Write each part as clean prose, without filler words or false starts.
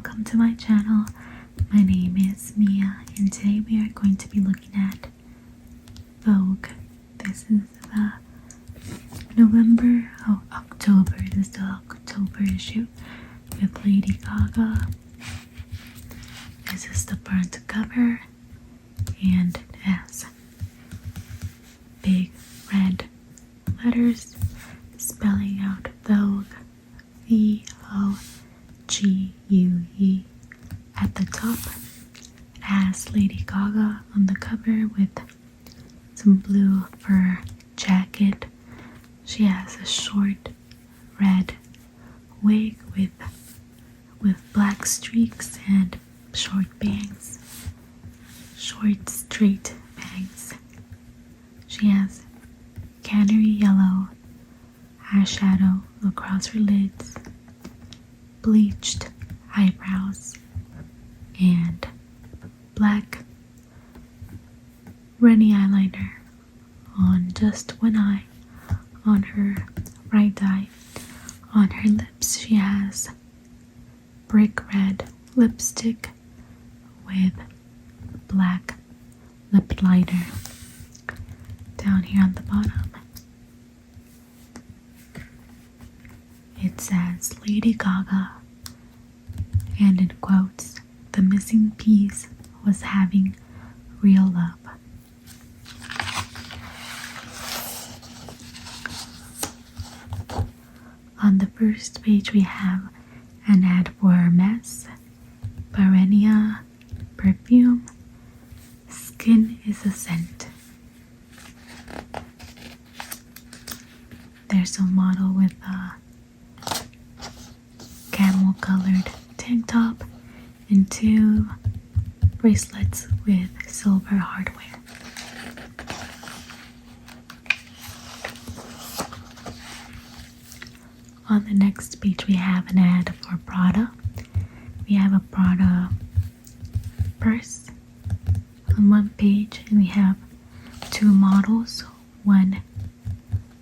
welcome to my channel. My name is Mia and today we are going to be looking at Vogue. This is the October. This is the October issue with Lady Gaga. This is the front cover and it has big red letters spelling out Vogue, V-O-G-U-E. At the top, it has Lady Gaga on the cover with some blue fur jacket. She has a short red wig with black streaks and short bangs, short straight bangs. She has canary yellow eyeshadow across her lids, bleached eyebrows, and black runny eyeliner on just one eye, on her right eye. On her lips she has brick red lipstick with black lip liner. Down here on the bottom it says Lady Gaga, and in quotes, "The missing piece was having real love." On the first page we have an ad for Hermes, Barenia perfume, Skin is a Scent. There's a model with a camel colored tank top and two bracelets with silver hardware. On the next page we have an ad for Prada. We have a Prada purse on one page and we have two models, one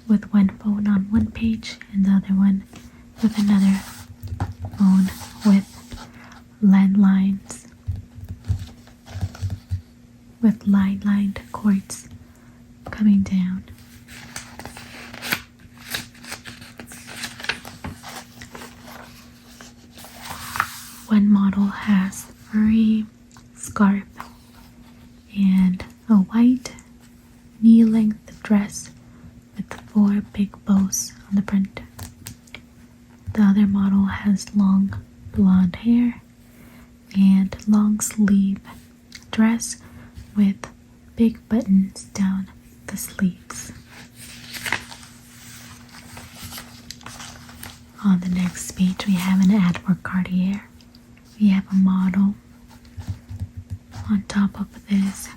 with one phone on one page and the other one with another phone with landlines, with line-lined cords coming down. One model has furry scarf and a white knee-length dress with 4 big bows on the front. The other model has long blonde hair and long sleeve dress with big buttons down the sleeves. On the next page we have an ad for Cartier. We have a model on top of this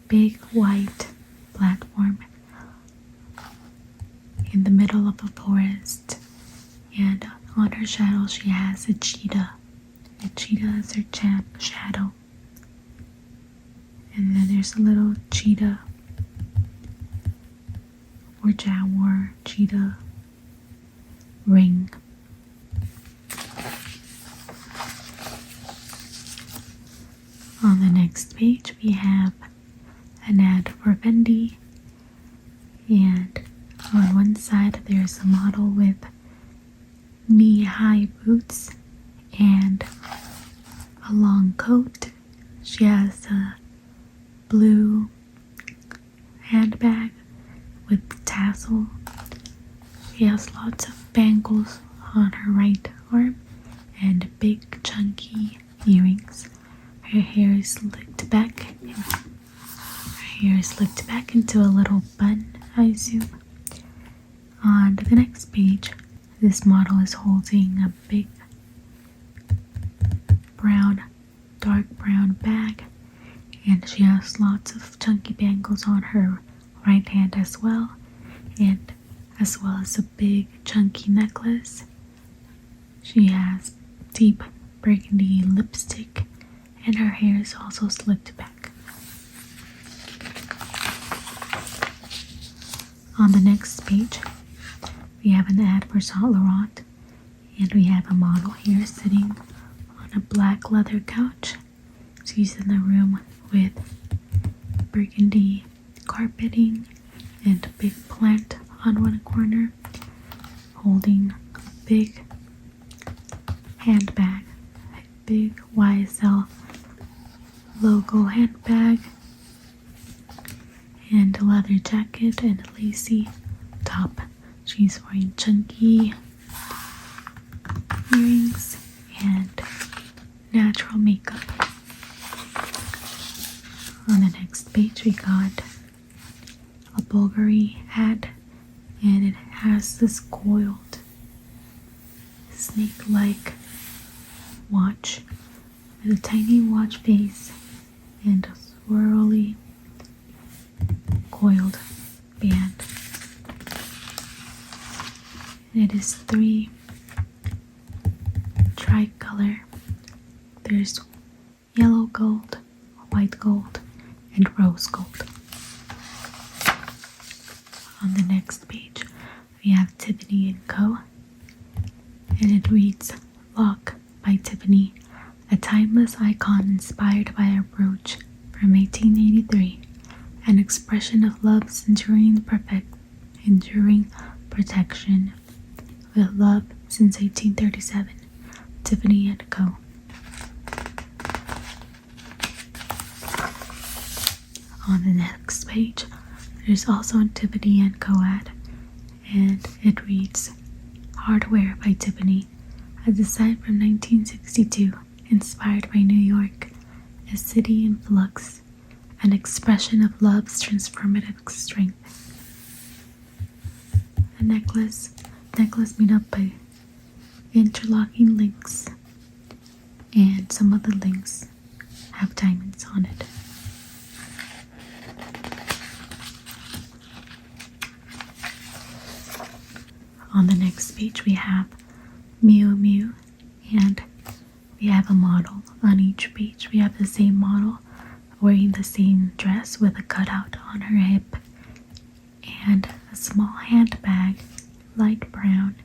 big white platform in the middle of a forest, and on her shadow she has a cheetah. A cheetah is her shadow, and then there's a little cheetah or jaguar cheetah ring. On the next page we have an ad for Fendi, and on one side there's a model with knee-high boots and a long coat. She has a blue handbag with tassel. She has lots of bangles on her right arm and big chunky earrings. Her hair is slicked back. Into a little bun, I assume. On the next page, this model is holding a big dark brown bag, and she has lots of chunky bangles on her right hand as well as a big chunky necklace. She has deep burgundy lipstick and her hair is also slicked back. On the next page we have an ad for Saint Laurent, And we have a model here sitting on a black leather couch. She's in the room with burgundy carpeting and a big plant on one corner, holding a big handbag, a big YSL logo handbag, and a leather jacket and a lacy top. She's wearing chunky earrings and natural makeup. On the next page we got a Bulgari ad, and it has this coiled snake-like watch with a tiny watch face and a swirly coiled band. And it is 3 tricolor. There's yellow gold, white gold, and rose gold. On the next page we have Tiffany & Co. and it reads, Lock by Tiffany, a timeless icon inspired by a brooch from 1883, an expression of love's enduring protection. With love since 1837, Tiffany & Co. On the next page, there's also a Tiffany & Co. ad, and it reads, Hardware by Tiffany, a design from 1962, inspired by New York, a city in flux, an expression of love's transformative strength. A necklace made up by interlocking links, and some of the links have diamonds on it. On the next page we have Miu Miu, and we have a model. On each page we have the same model wearing the same dress with a cutout on her hip and a small handbag, light brown,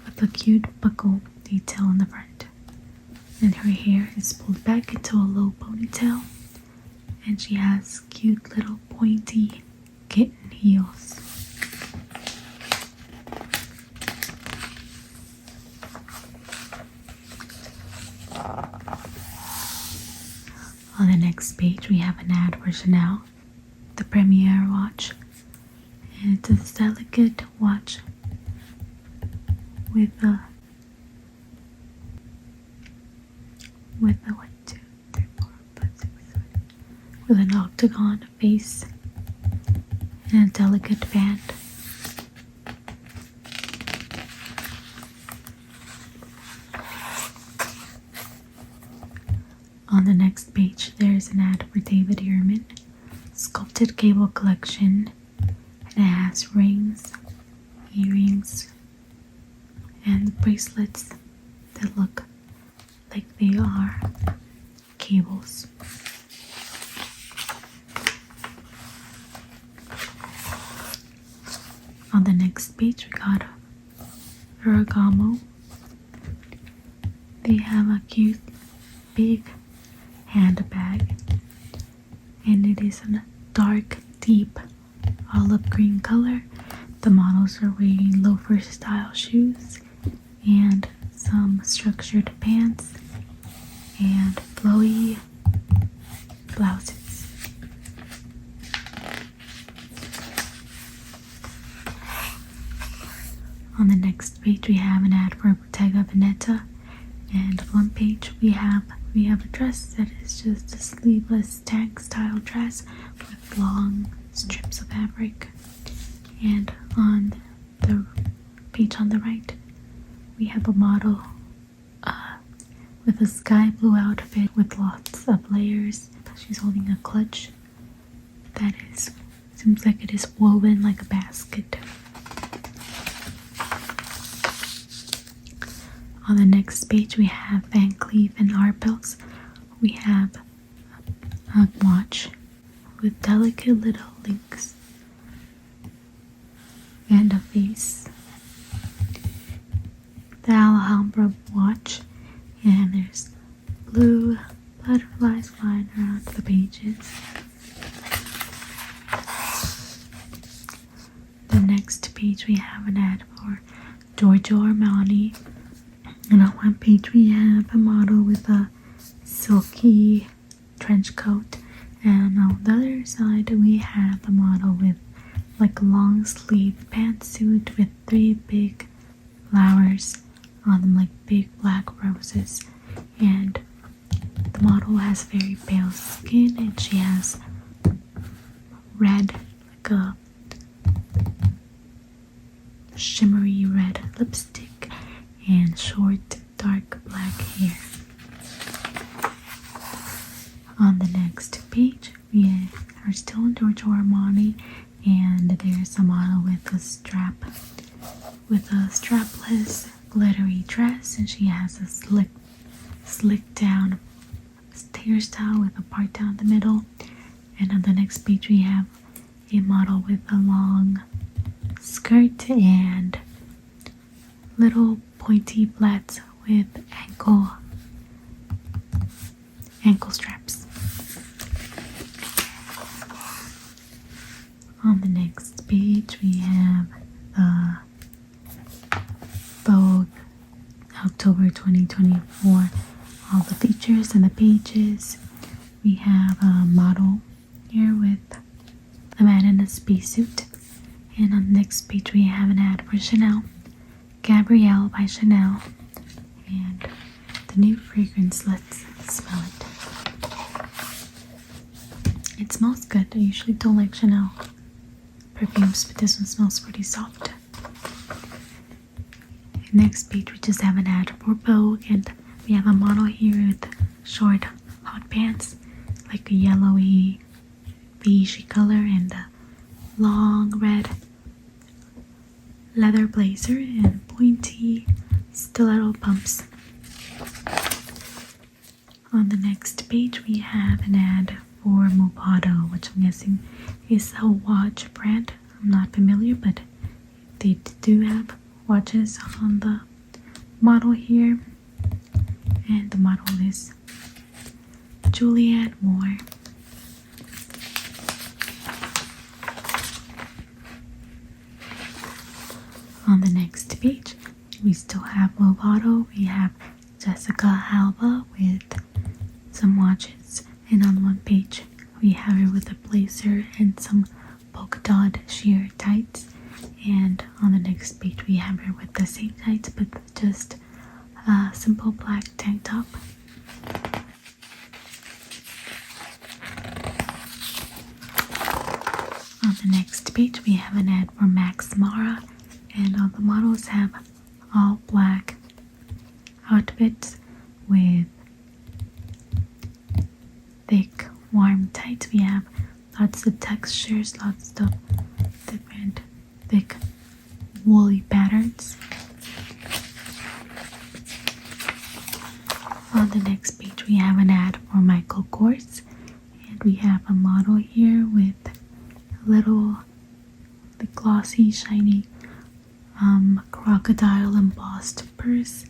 with a cute buckle detail in the front. And her hair is pulled back into a low ponytail, and she has cute little pointy kitten heels. On the next page we have an ad for Chanel, the Premier watch, and it's a delicate watch with a 1, 2, 3, 4, 5, 6, 7, with an octagon face and a delicate band. On the next page, there's an ad for David Yurman, sculpted cable collection, and it has rings, earrings, and bracelets that look like they are cables. On the next page, we got Ferragamo. They have a cute big handbag, and it is a dark, deep olive green color. The models are wearing loafer style shoes and some structured pants and flowy blouses. On the next page we have an ad for Bottega Veneta, and on one page we have a dress that is just a sleeveless tank style dress with long strips of fabric, and on the page on the right we have a model with a sky blue outfit with lots of layers. She's holding a clutch that seems like it is woven like a basket. On the next page we have Van Cleef and Arpels. We have a watch with delicate little links and a face the Alhambra watch, and there's blue butterflies flying around the pages. The next page we have an ad for Giorgio Armani, and on one page we have a model with a silky trench coat, and on the other side we have a model with like a long sleeve pantsuit with 3 big flowers on them, like big black roses, and the model has very pale skin and she has red, like a shimmery red lipstick and short dark black hair. On the next page we are still in Giorgio Armani, and there's a model with a strapless glittery dress, and she has a slick down hairstyle with a part down the middle. And on the next page we have a model with a long skirt and little pointy flats with ankle straps. On the next page we have the Vogue October 2024, all the features and the pages. We have a model here with a man in a spacesuit, and on the next page we have an ad for Chanel, Gabrielle by Chanel, and the new fragrance. Let's smell it. It smells good. I usually don't like Chanel perfumes, but this one smells pretty soft. Next page we just have an ad for Vogue, and we have a model here with short hot pants, like a yellowy beigey color, and a long red leather blazer and pointy stiletto pumps. On the next page we have an ad for Movado, which I'm guessing is a watch brand. I'm not familiar, but they do have watches on the model here, and the model is Julianne Moore. On the next page we still have Movado. We have Jessica Alba with some watches, and on one page we have her with a blazer and some polka dot sheer tights, and on the next page we have her with the same tights but just a simple black tank top. On the next page we have an ad for Max Mara, and all the models have all black outfits with thick warm tights. We have lots of textures, lots of different thick woolly patterns. On the next page we have an ad for Michael Kors, and we have a model here with a little glossy shiny crocodile embossed purse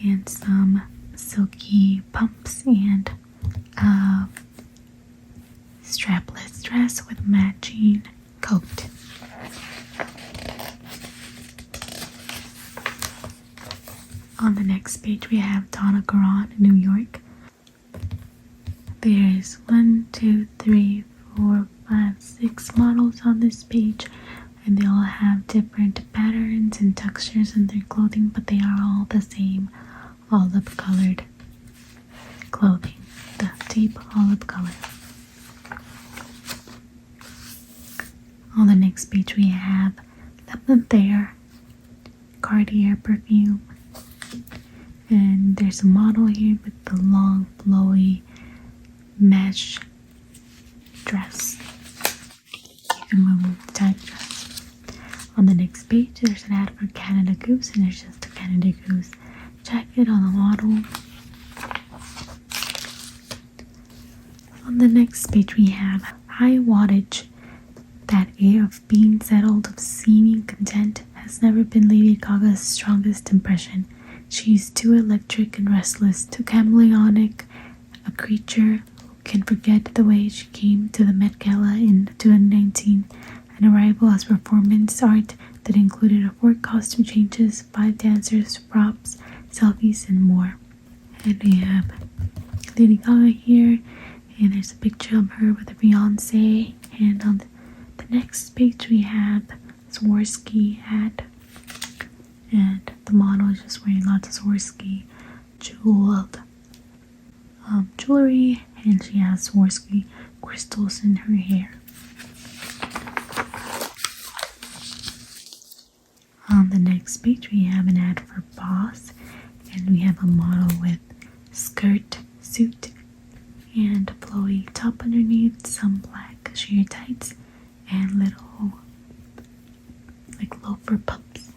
and some silky pumps and a strapless dress with matching coat. On the next page we have Donna Karan, New York. There's 6 models on this page, and they all have different patterns and textures in their clothing, but they are all the same olive colored clothing, the deep olive color. On the next page we have Lebanon Thayer Cartier perfume, and there's a model here with the long flowy mesh dress. You can remove the tight dress. On the next page there's an ad for Canada Goose, and there's just a Canada Goose jacket on the model. On the next page we have high wattage. That air of being settled, of seeming content, has never been Lady Gaga's strongest impression. She's too electric and restless, too chameleonic, a creature who can forget the way she came to the Met Gala in 2019, an arrival as performance art that included 4 costume changes, 5 dancers, props, selfies, and more. And we have Lady Gaga here, and there's a picture of her with a Beyonce, and on the next page we have Swarovski ad, and the model is just wearing lots of Swarovski jeweled jewelry, and she has Swarovski crystals in her hair. On the next page we have an ad for Boss, and we have a model with skirt, suit, and a flowy top underneath, some black sheer tights, and little like loafer pups.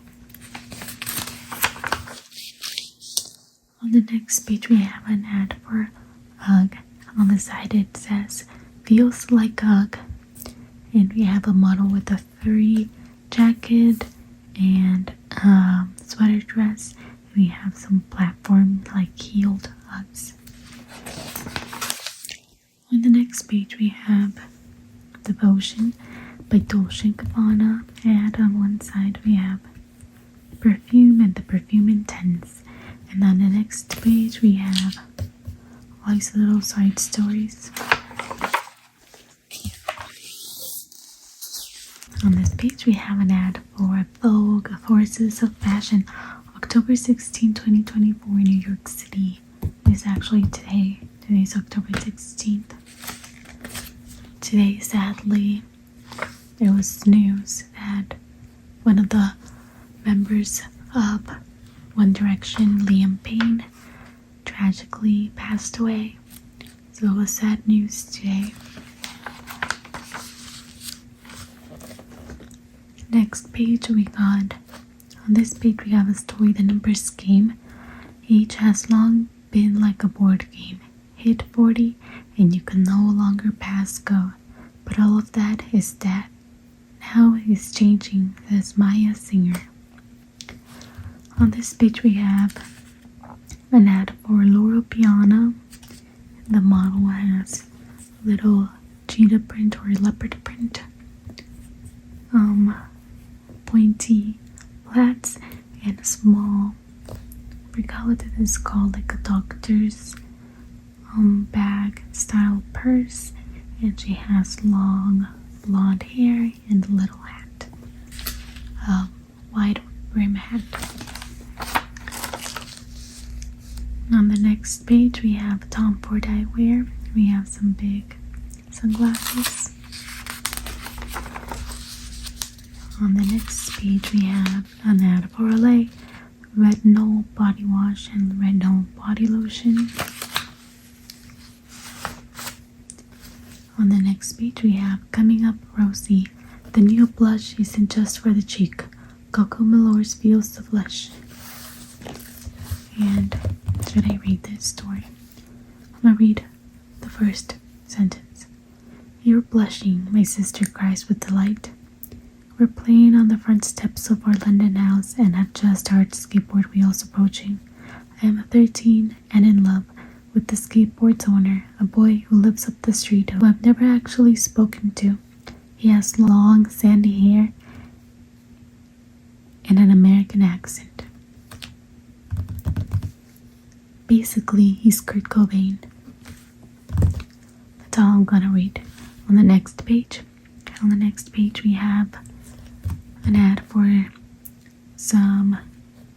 On the next page we have an ad for UGG. On the side it says feels like UGG, and we have a model with a furry jacket and sweater dress. We have some platform like heeled Uggs. On the next page we have Devotion by Dolce & Gabbana, and on one side we have Perfume and the Perfume Intense, and on the next page we have all these little side stories. On this page we have an ad for Vogue, Forces of Fashion, October 16, 2024, New York City. It's actually today. Today's October 16th. Today, sadly, there was news that one of the members of One Direction, Liam Payne, tragically passed away. So it was sad news today. Next page we got, on this page we have a story, The Numbers Game. Age has long been like a board game. Hit 40 and you can no longer pass go. But all of that is dead. Now it's changing, says Maya Singer. On this page we have an ad for Loro Piana. The model has little cheetah print or leopard print. Pointy flats and a small, I forgot what it is called, like a doctor's bag style purse, and she has long blonde hair and a little hat, wide brim hat. On the next page we have Tom Ford eyewear. We have some big sunglasses. On the next page we have an ad for Olay, retinol body wash and retinol body lotion. On the next page we have Coming Up Rosy, the new blush isn't just for the cheek. Coco Malors feels the flesh. And should I read this story? I'm gonna read the first sentence. You're blushing, my sister cries with delight. We're playing on the front steps of our London house and have just heard skateboard wheels approaching. I am 13 and in love with the skateboard's owner, a boy who lives up the street who I've never actually spoken to. He has long, sandy hair and an American accent. Basically, he's Kurt Cobain. That's all I'm gonna read. On the next page we have an ad for some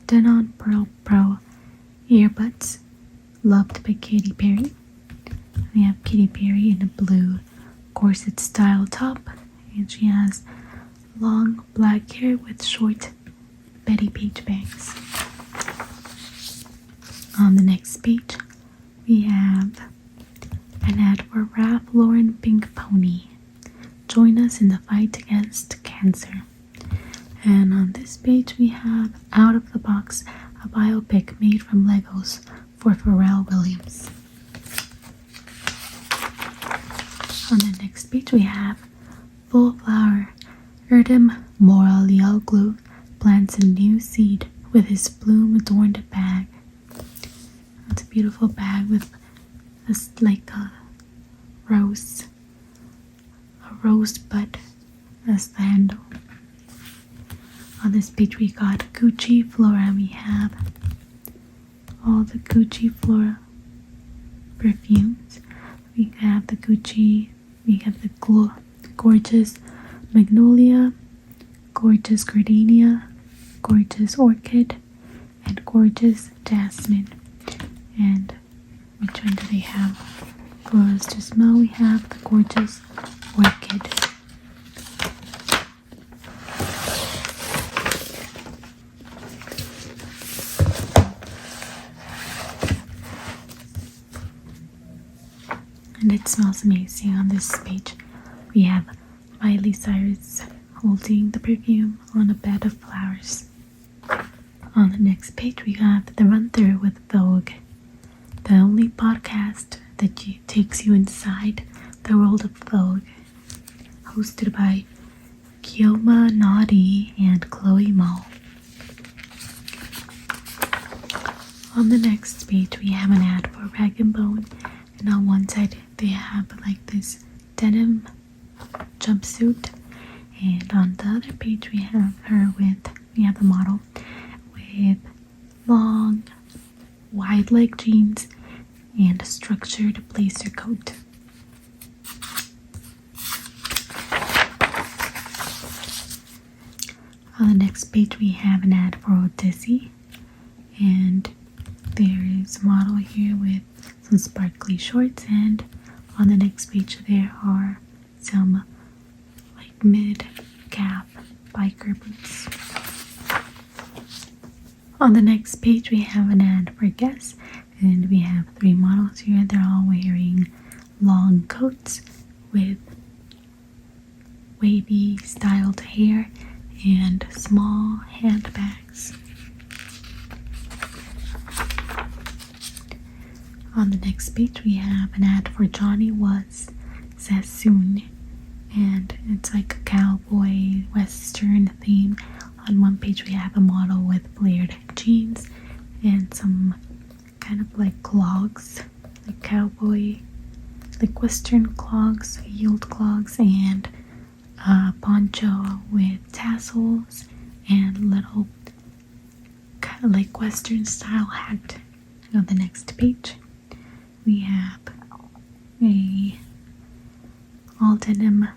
Denon Pearl Pro earbuds, loved by Katy Perry. We have Katy Perry in a blue corset style top, and she has long black hair with short Betty Page bangs. On the next page we have an ad for Ralph Lauren Pink Pony. Join us in the fight against cancer. And on this page we have Out of the Box, a biopic made from Legos for Pharrell Williams. On the next page we have Full Flower. Erdem Moralioglu plants a new seed with his bloom adorned bag. It's a beautiful bag with this like a rose bud as the handle. On this page we got Gucci Flora. We have all the Gucci Flora perfumes. We have the Gucci, we have the gorgeous Magnolia, gorgeous Gardenia, gorgeous Orchid, and gorgeous Jasmine. And which one do they have for us to smell? We have the gorgeous Orchid. And it smells amazing. On this page we have Miley Cyrus holding the perfume on a bed of flowers. On the next page we have the run through with Vogue, the only podcast that takes you inside the world of Vogue, hosted by Kioma Nadi and Chloe Mo. On the next page we have an ad for Rag & Bone, and on one side they have like this denim jumpsuit, and on the other page we have the model with long wide leg jeans and a structured blazer coat. On the next page we have an ad for Odyssey, and there is a model here with some sparkly shorts, and on the next page there are some like mid-calf biker boots. On the next page we have an ad for Guess, and we have 3 models here. They're all wearing long coats with wavy styled hair and small handbags. On the next page we have an ad for Johnny Was Says Soon, and it's like a cowboy western theme. On one page we have a model with flared jeans and some kind of like clogs, like cowboy, like western clogs, heeled clogs, and a poncho with tassels and little kind of like western style hat. On the next page we have a all denim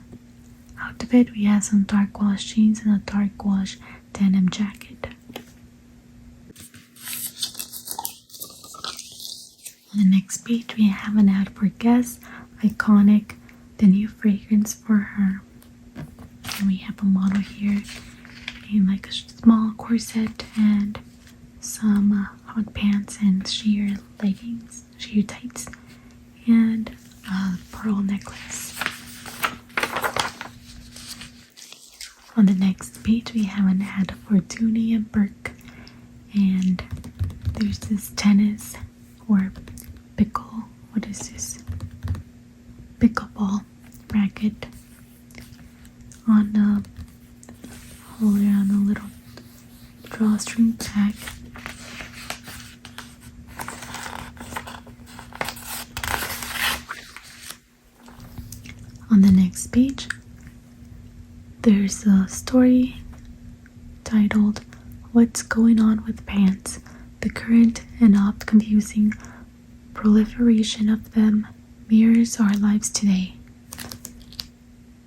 outfit. We have some dark wash jeans and a dark wash denim jacket. On the next page we have an ad for Guess Iconic, the new fragrance for her. And we have a model here in like a small corset and some hot pants and sheer leggings, sheer tights, and a pearl necklace. On the next page we have an ad for Dooney and Burke, and there's this tennis or pickleball racket on the holder on a little drawstring tag. On the next page there's a story titled What's Going On with Pants? The Current and Oft Confusing Proliferation of Them Mirrors Our Lives Today,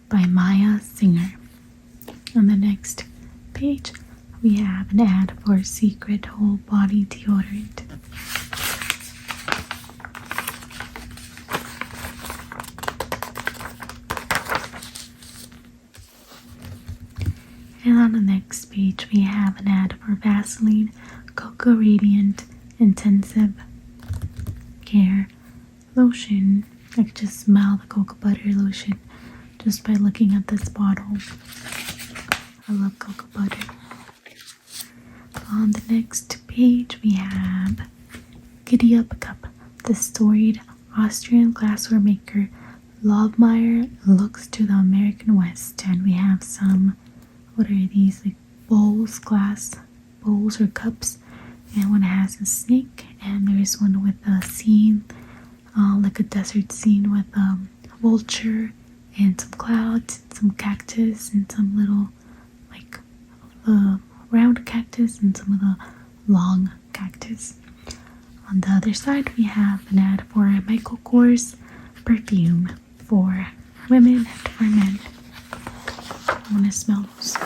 by Maya Singer. On the next page we have an ad for Secret Whole Body Deodorant. And on the next page we have an ad for Vaseline Cocoa Radiant Intensive Care Lotion. I could just smell the cocoa butter lotion just by looking at this bottle. I love cocoa butter. On the next page we have Giddy Up Cup, the storied Austrian glassware maker Lovemeyer looks to the American West, and we have some, what are these, like bowls, glass bowls or cups, and one has a snake, and there is one with a scene, like a desert scene with a vulture and some clouds, some cactus, and some little like round cactus and some of the long cactus. On the other side, we have an ad for Michael Kors perfume for women and for men. I want to smell those.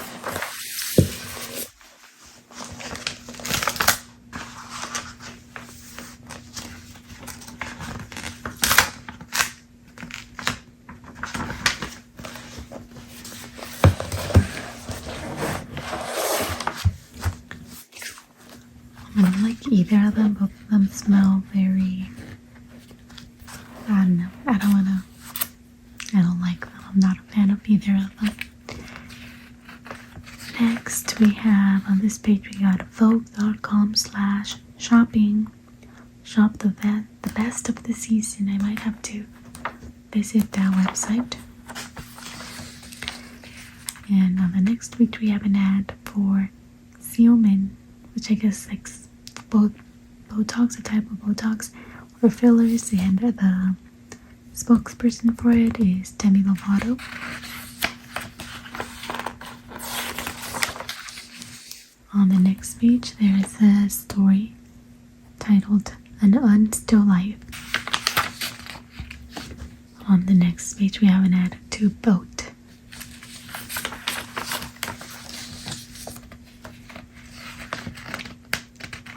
I don't like either of them. Both of them smell very, I don't know. I don't like them. I'm not a fan of either of them. Next, we have on this page, we got vogue.com/shopping. Shop the best of the season. I might have to visit that website. And on the next page, we have an ad for Xeomin, which I guess like Botox, a type of Botox or fillers, and the spokesperson for it is Demi Lovato. On the next page, there is a story titled An Unstill Life. On the next page, we have an ad to Boat.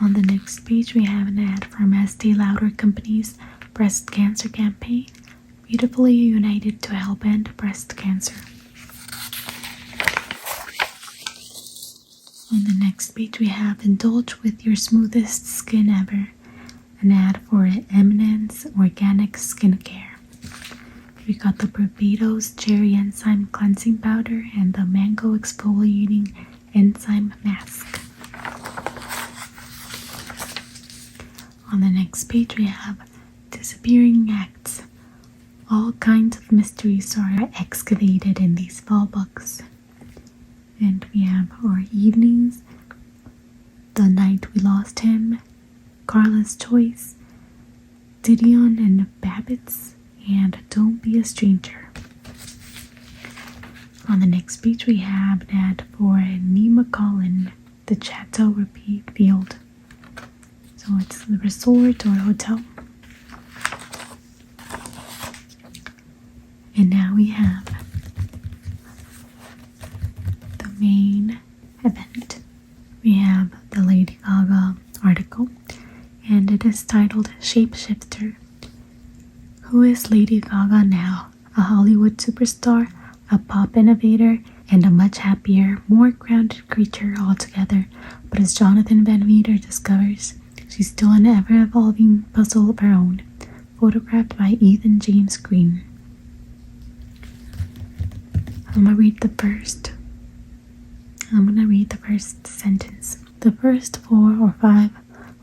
On the next page, we have an ad from Estee Lauder Company's breast cancer campaign, beautifully united to help end breast cancer. On the next page, we have Indulge with Your Smoothest Skin Ever, an ad for Eminence Organic Skincare. We got the Barbados Cherry Enzyme Cleansing Powder and the Mango Exfoliating Enzyme Mask. On the next page, we have Disappearing Acts. All kinds of mysteries are excavated in these fall books. And we have Our Evenings, The Night We Lost Him, Carla's Choice, Didion and Babbitts, and Don't Be a Stranger. On the next page, we have an ad for Nima Collin, The Chateau Repeat Field. So it's the resort or hotel. And now we have the main event. We have the Lady Gaga article, and it is titled Shapeshifter. Who is Lady Gaga now? A Hollywood superstar, a pop innovator, and a much happier, more grounded creature altogether. But as Jonathan Van Meter discovers, she's still an ever-evolving puzzle of her own. Photographed by Ethan James Green. I'm gonna read the first sentence. The first 4 or 5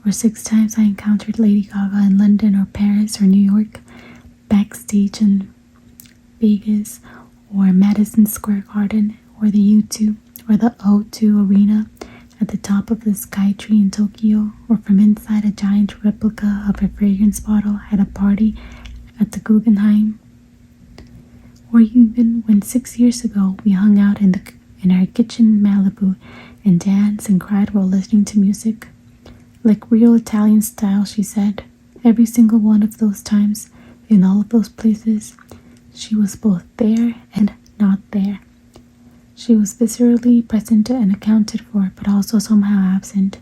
or 6 times I encountered Lady Gaga in London or Paris or New York, backstage in Vegas or Madison Square Garden or the U2 or the O2 Arena, at the top of the Skytree in Tokyo, or from inside a giant replica of a fragrance bottle at a party at the Guggenheim, or even when 6 years ago we hung out in our kitchen in Malibu and danced and cried while listening to music. Like real Italian style, she said. Every single one of those times, in all of those places, she was both there and not there. She was viscerally present and accounted for, but also somehow absent.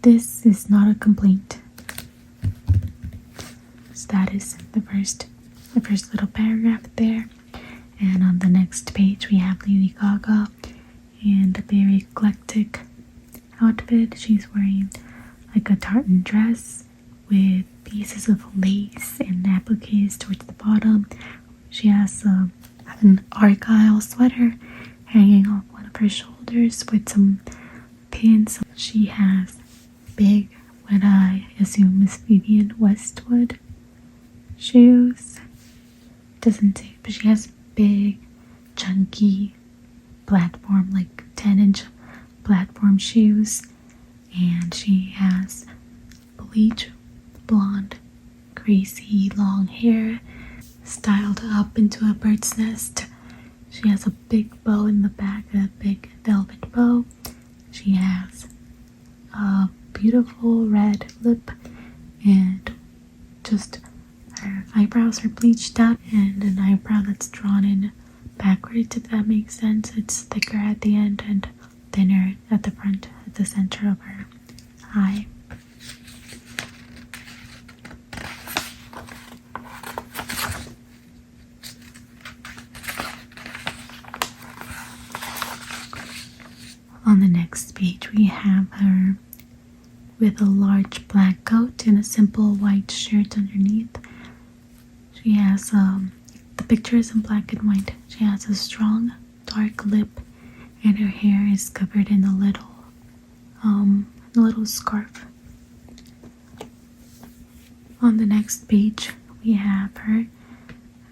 This is not a complaint. So that is the first little paragraph there. And on the next page, we have Lady Gaga in a very eclectic outfit. She's wearing like a tartan dress with pieces of lace and appliques towards the bottom. She has an argyle sweater hanging off one of her shoulders with some pins. She has big, what I assume is Vivienne Westwood shoes. Doesn't say, but she has big, chunky platform, like 10-inch platform shoes. and she has bleach blonde, crazy long hair styled up into a bird's nest. She has a big bow in the back, a big velvet bow. She has a beautiful red lip, and just her eyebrows are bleached out, and an eyebrow that's drawn in backwards, if that makes sense. It's thicker at the end and thinner at the front, at the center of her eye. On the next page, we have her with a large black coat and a simple white shirt underneath. She has the picture is in black and white. She has a strong dark lip, and her hair is covered in a little scarf. On the next page, we have her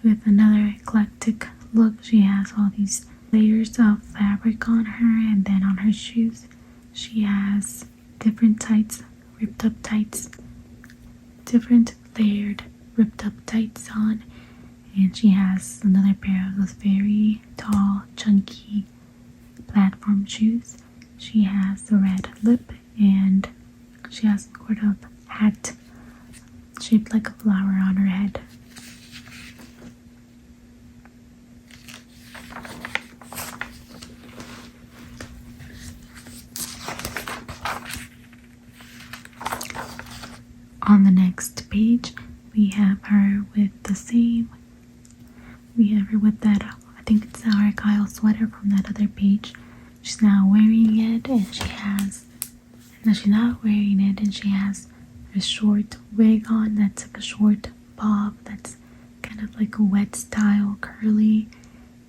with another eclectic look. She has all these layers of fabric on her, and then on her shoes she has different tights, ripped up tights, different layered ripped up tights on, and she has another pair of those very tall, chunky platform shoes. She has a red lip, and she has sort of hat shaped like a flower on her head. On the next page, we have her with that, I think it's the Argyle sweater from that other page. She's now wearing it, and she's not wearing it, and she has a short wig on that's like a short bob that's kind of like a wet style curly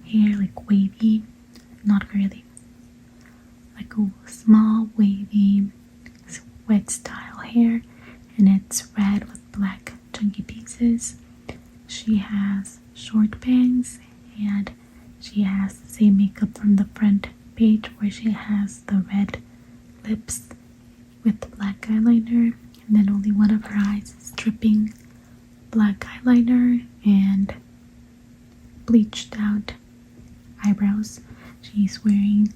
hair, like wavy, not curly, like a small wavy wet style hair, and it's red with black chunky pieces. She has short bangs, and she has the same makeup from the front page where she has the red lips with the black eyeliner, and then only one of her eyes is dripping black eyeliner and bleached out eyebrows. She's wearing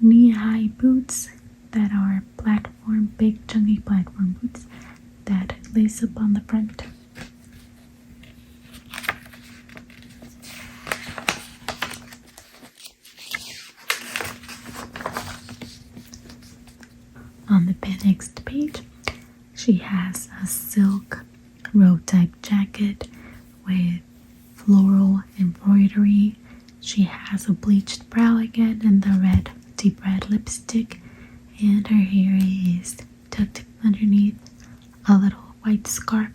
knee-high boots that are platform, big chunky platform boots that lace up on the front. On the next page, she has a silk robe type jacket with floral embroidery. She has a bleached brow again and the deep red lipstick, and her hair is tucked underneath a little white scarf.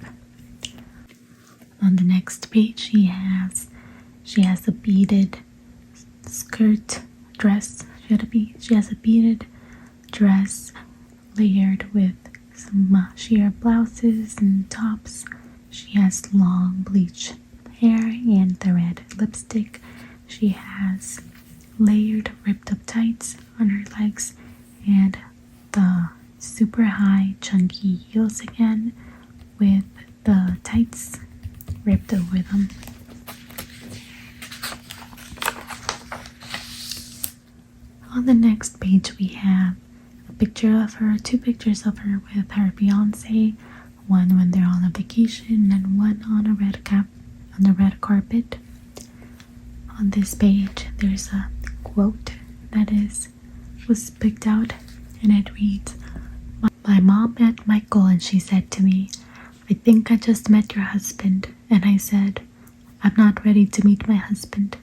On the next page, she has a beaded skirt dress. She has a beaded dress layered with some sheer blouses and tops. She has long bleached hair and the red lipstick. She has layered ripped up tights on her legs and the super high chunky heels again with the tights ripped over them. On the next page, we have two pictures of her with her fiance, one when they're on a vacation and one on the red carpet. On this page, there's a quote that was picked out, and it reads, "My mom met Michael and she said to me, 'I think I just met your husband.' And I said, 'I'm not ready to meet my husband.'"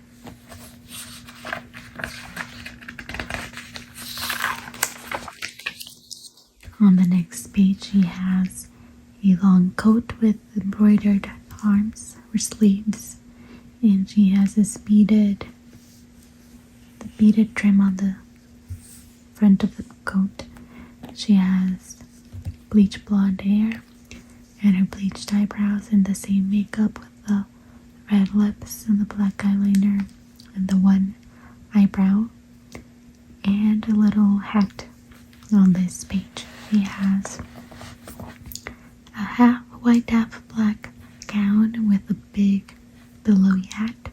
On the next page, she has a long coat with embroidered arms or sleeves, and she has this beaded trim on the front of the coat. She has bleach blonde hair and her bleached eyebrows and the same makeup with the red lips and the black eyeliner and the one eyebrow and a little hat On this page, he has a half white, half black gown with a big billowy hat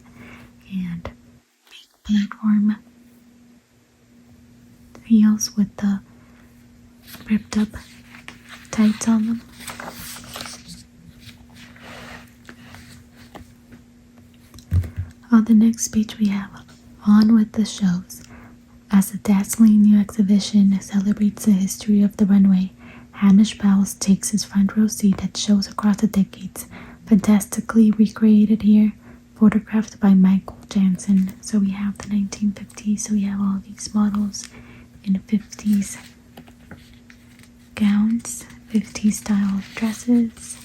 and big platform heels with the ripped up tights on them. On the next page, we have On with the Shows. As the dazzling new exhibition celebrates the history of the runway, Hamish Bowles takes his front row seat at shows across the decades, fantastically recreated here, photographed by Michael Jansen. So we have the 1950s, so we have all these models in 50s gowns, 50s style dresses.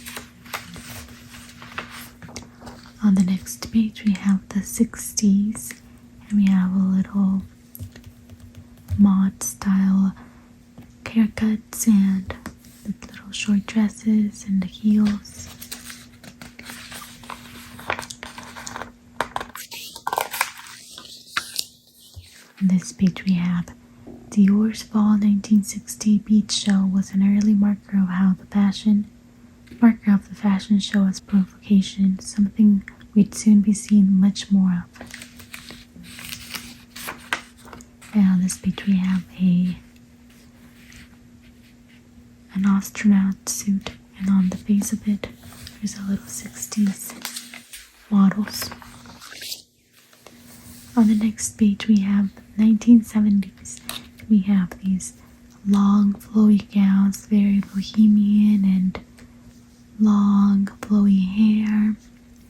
On the next page, we have the 60s, and we have a little mod style haircuts and the little short dresses and the heels. On this page, we have Dior's Fall 1960 Beach Show was an early marker of the fashion show as provocation, something we'd soon be seeing much more of. And on this page we have an astronaut suit, and on the face of it there's a little 60s models. On the next page we have 1970s. We have these long flowy gowns, very bohemian, and long flowy hair,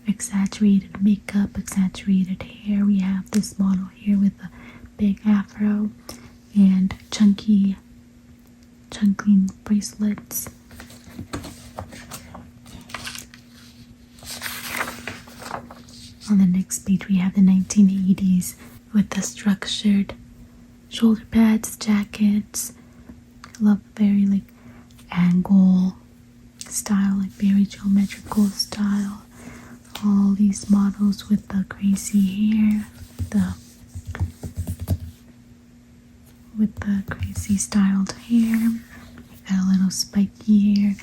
exaggerated makeup, exaggerated hair. We have this model here with a big afro and chunky bracelets. On the next page we have the 1980s with the structured shoulder pads, jackets. I love very like angle style, like very geometrical style. All these models with the crazy hair, with the crazy styled hair. We got a little spiky hair,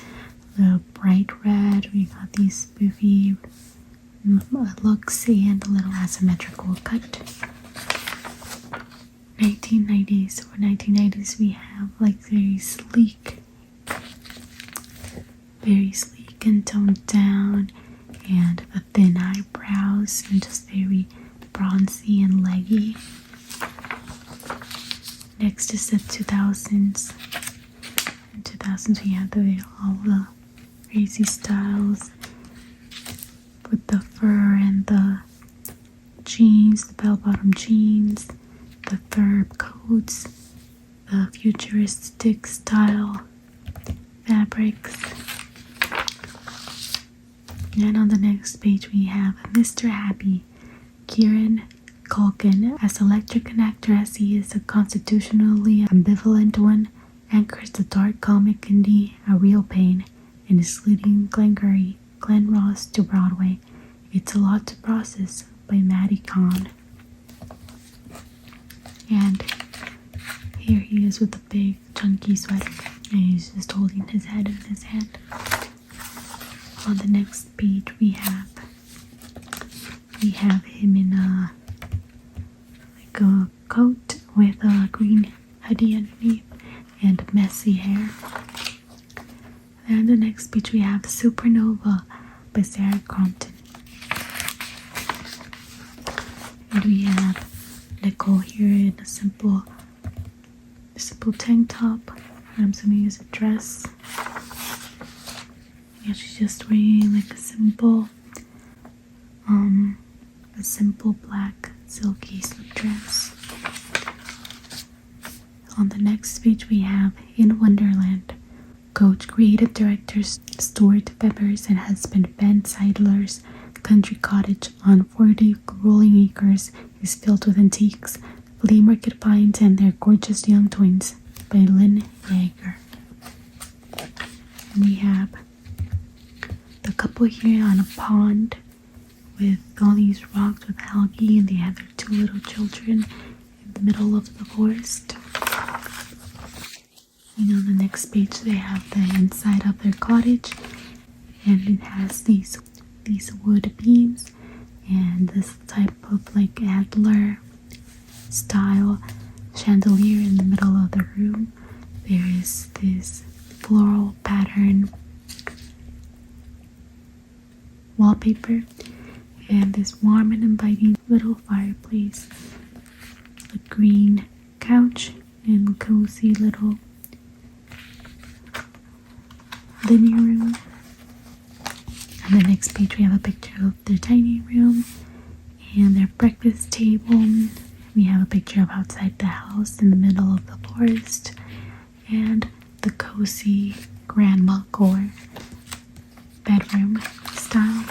a little bright red. We got these spoofy looks and a little asymmetrical cut. 1990s. For 1990s, we have like very sleek and toned down, and the thin eyebrows, and just very bronzy and leggy. Next is the 2000s. In 2000s, we have all the crazy styles with the fur and the jeans, the bell-bottom jeans, the fur coats, the futuristic style fabrics. And on the next page we have Mr. Happy. Kieran Culkin, as electric an actor as he is a constitutionally ambivalent one, anchors the dark comic indie A Real Pain and is leading Glenn Ross to Broadway. It's a Lot to Process by Maddie Kahn. And here he is with a big chunky sweater, and he's just holding his head in his hand. On the next page we have him in a coat with a green hoodie underneath and messy hair. And the next page we have Supernova by Sarah Crompton. And we have Nicole here in a simple tank top. I'm assuming it's a dress. Yeah, she's just wearing like a simple black silky slip dress. On the next page we have In Wonderland. Coach creative directors Stuart Peppers and husband Ben Seidler's country cottage on 40 rolling acres is filled with antiques, flea market finds, and their gorgeous young twins by Lynn Yeager. And we have the couple here on a pond with all these rocks with algae, and they have their two little children in the middle of the forest. The next page they have the inside of their cottage, and it has these wood beams and this type of like antler style chandelier in the middle of the room. There is this floral pattern wallpaper and this warm and inviting little fireplace, a green couch, and cozy little living room. On the next page we have a picture of their dining room and their breakfast table. We have a picture of outside the house in the middle of the forest and the cozy grandma core bedroom style.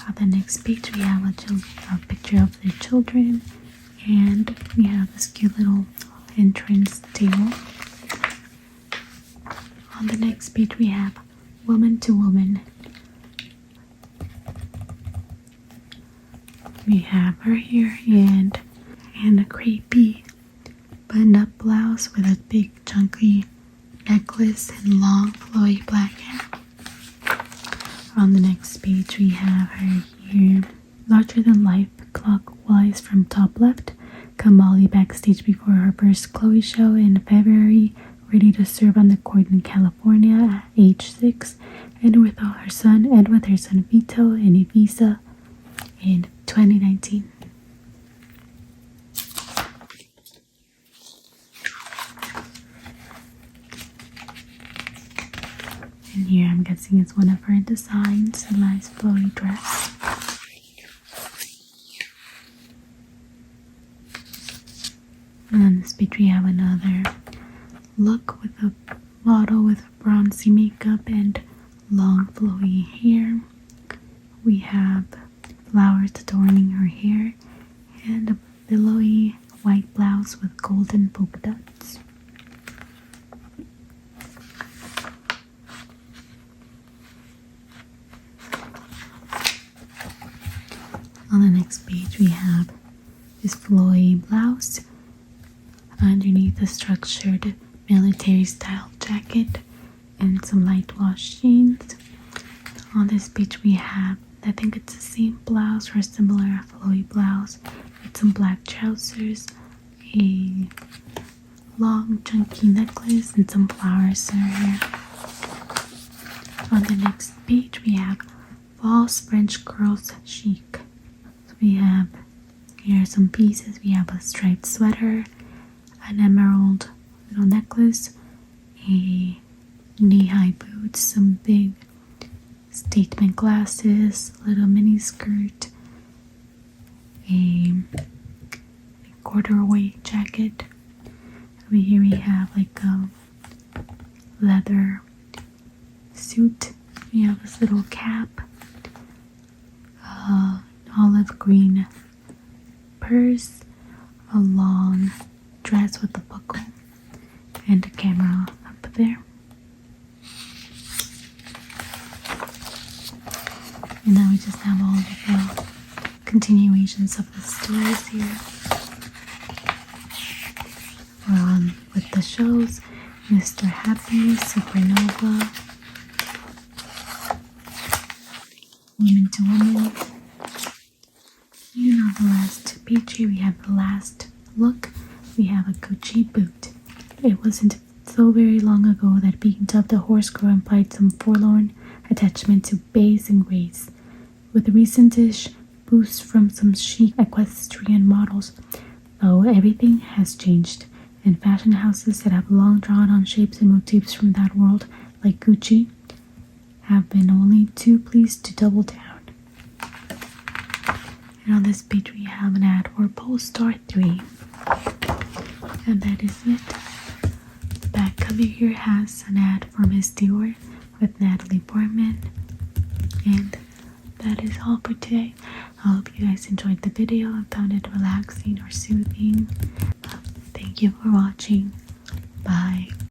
On the next page we have a picture of their children, and we have this cute little entrance table. On the next page we have woman to woman. We have her here and a crepey button-up blouse with a big chunky necklace and long flowy black hair. On the next page we have her here, larger than life, clockwise from top left. Kamali backstage before her first Chloe show in February, ready to serve on the court in California at age 6, and with her son Vito in Ibiza in 2019. And here I'm guessing it's one of her designs, a nice flowy dress. And on this page we have another look with a model with bronzy makeup and long flowy hair. We have flowers adorning her hair and a billowy white blouse with golden polka dots. On the next page we have this flowy blouse underneath a structured military style jacket and some light wash jeans. On this page we have, I think it's the same blouse or a similar flowy blouse with some black trousers, a long chunky necklace, and some flowers in her hair. On the next page we have false French girls chic. So we have here some pieces. We have a striped sweater, an emerald little necklace, a knee-high boots, some big statement glasses, a little mini skirt, a corduroy jacket. Over here we have like a leather suit. We have this little cap, olive green purse, a long dress with a buckle, and a camera up there. And then we just have all of the continuations of the stories here. We're on with the shows, Mr. Happy, Supernova, Woman to Woman. And on the last page here we have the last look. We have a Gucci boot. It wasn't so very long ago that being dubbed a horse girl implied some forlorn attachment to bays and grays. With the recent-ish boost from some chic equestrian models, though, everything has changed, and fashion houses that have long drawn on shapes and motifs from that world, like Gucci, have been only too pleased to double down. And on this page we have an ad for Polestar 3. And that is it. The back cover here has an ad for Miss Dior with Natalie Portman. And that is all for today. I hope you guys enjoyed the video and found it relaxing or soothing. Thank you for watching. Bye.